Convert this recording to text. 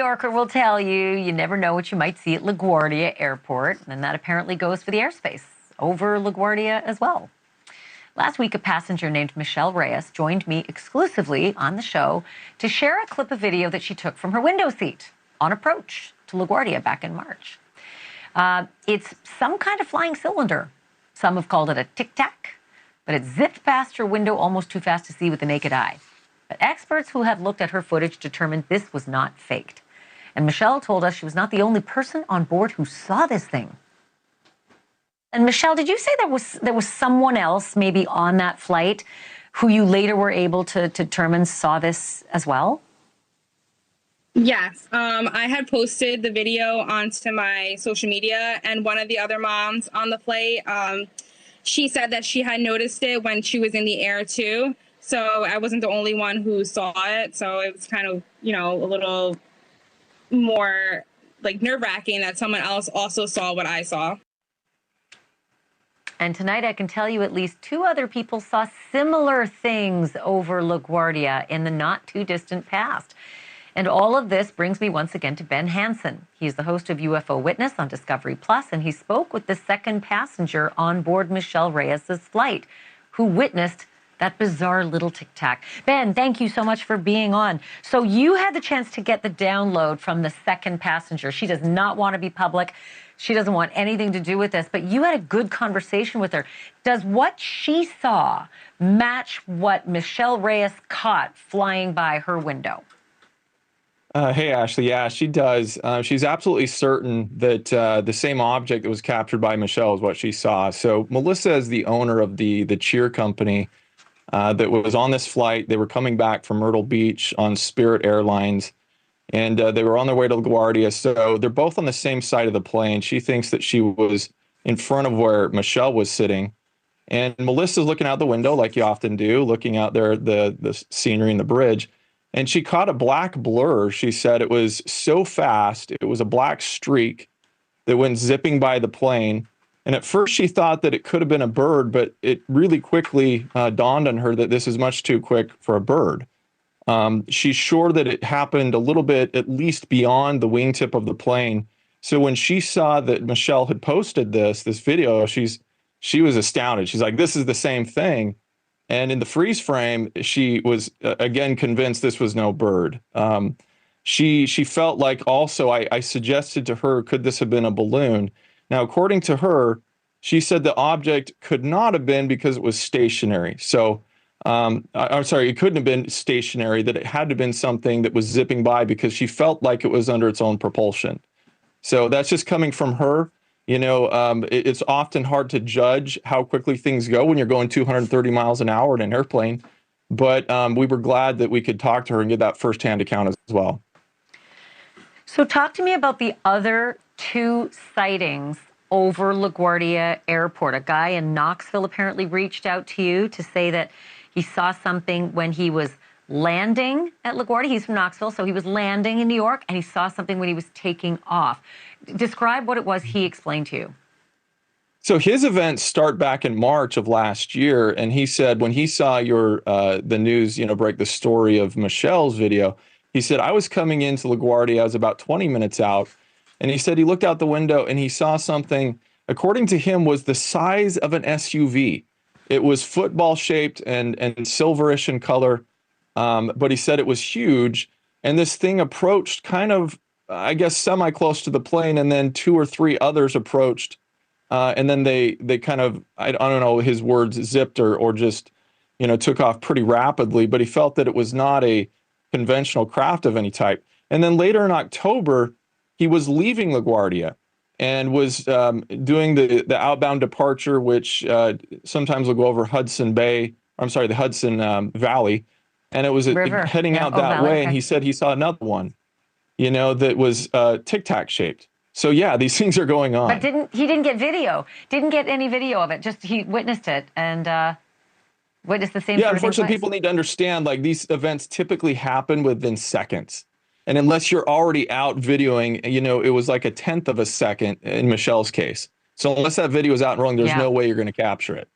Yorker will tell you, you never know what you might see at LaGuardia Airport, and that apparently goes for the airspace over LaGuardia as well. Last week, a passenger named Michelle Reyes joined me exclusively on the show to share a clip of video that she took from her window seat on approach to LaGuardia back in March. It's some kind of flying cylinder. Some have called it a Tic-Tac, but it zipped past her window almost too fast to see with the naked eye. But experts who have looked at her footage determined this was not faked. And Michelle told us she was not the only person on board who saw this thing. And Michelle, did you say there was someone else maybe on that flight who you later were able to determine saw this as well? Yes. I had posted the video onto my social media, and one of the other moms on the flight, she said that she had noticed it when she was in the air too. So I wasn't the only one who saw it. So it was kind of, a little more like nerve-wracking that someone else also saw what I saw. And tonight I can tell you at least 2 other people saw similar things over LaGuardia in the not too distant past. And all of this brings me once again to Ben Hansen. He's the host of UFO Witness on Discovery Plus, and he spoke with the second passenger on board Michelle Reyes's flight, who witnessed that bizarre little Tic-Tac. Ben, thank you so much for being on. So you had the chance to get the download from the second passenger. She does not want to be public. She doesn't want anything to do with this, but you had a good conversation with her. Does what she saw match what Michelle Reyes caught flying by her window? Hey, Ashley. Yeah, she does. She's absolutely certain that the same object that was captured by Michelle is what she saw. So Melissa is the owner of the cheer company that was on this flight. They were coming back from Myrtle Beach on Spirit Airlines, and they were on their way to LaGuardia. So they're both on the same side of the plane. She thinks that she was in front of where Michelle was sitting. And Melissa's looking out the window like you often do, looking out there, the scenery and the bridge. And she caught a black blur. She said it was so fast. It was a black streak that went zipping by the plane. And at first she thought that it could have been a bird, but it really quickly dawned on her that this is much too quick for a bird. She's sure that it happened a little bit, at least beyond the wingtip of the plane. So when she saw that Michelle had posted this video, she was astounded. She's like, this is the same thing. And in the freeze frame, she was, again, convinced this was no bird. She felt like also, I suggested to her, could this have been a balloon? Now, according to her, she said the object could not have been because it was stationary. So, I'm sorry, it couldn't have been stationary, that it had to have been something that was zipping by because she felt like it was under its own propulsion. So that's just coming from her. It's often hard to judge how quickly things go when you're going 230 miles an hour in an airplane. But we were glad that we could talk to her and get that firsthand account as well. So talk to me about the other 2 sightings over LaGuardia Airport. A guy in Knoxville apparently reached out to you to say that he saw something when he was landing at LaGuardia. He's from Knoxville, so he was landing in New York, and he saw something when he was taking off. Describe what it was he explained to you. So his events start back in March of last year, and he said when he saw the news, break the story of Michelle's video, he said, I was coming into LaGuardia, I was about 20 minutes out, and he said he looked out the window and he saw something, according to him, was the size of an SUV. It was football shaped and silverish in color, but he said it was huge, and this thing approached kind of, I guess, semi-close to the plane, and then 2 or 3 others approached, and then they kind of, I don't know his words, zipped or just, took off pretty rapidly, but he felt that it was not a conventional craft of any type. And then later in October, he was leaving LaGuardia and was doing the outbound departure, which sometimes will go over Hudson Valley, and it was heading out that way, and he said he saw another one, that was Tic-Tac shaped. So yeah, these things are going on. But he didn't get video, didn't get any video of it, just he witnessed it and witnessed the same sort of thing. Yeah, unfortunately, people need to understand, like, these events typically happen within seconds. And unless you're already out videoing, it was like 1/10 of a second in Michelle's case. So unless that video is out and rolling, there's no way you're going to capture it.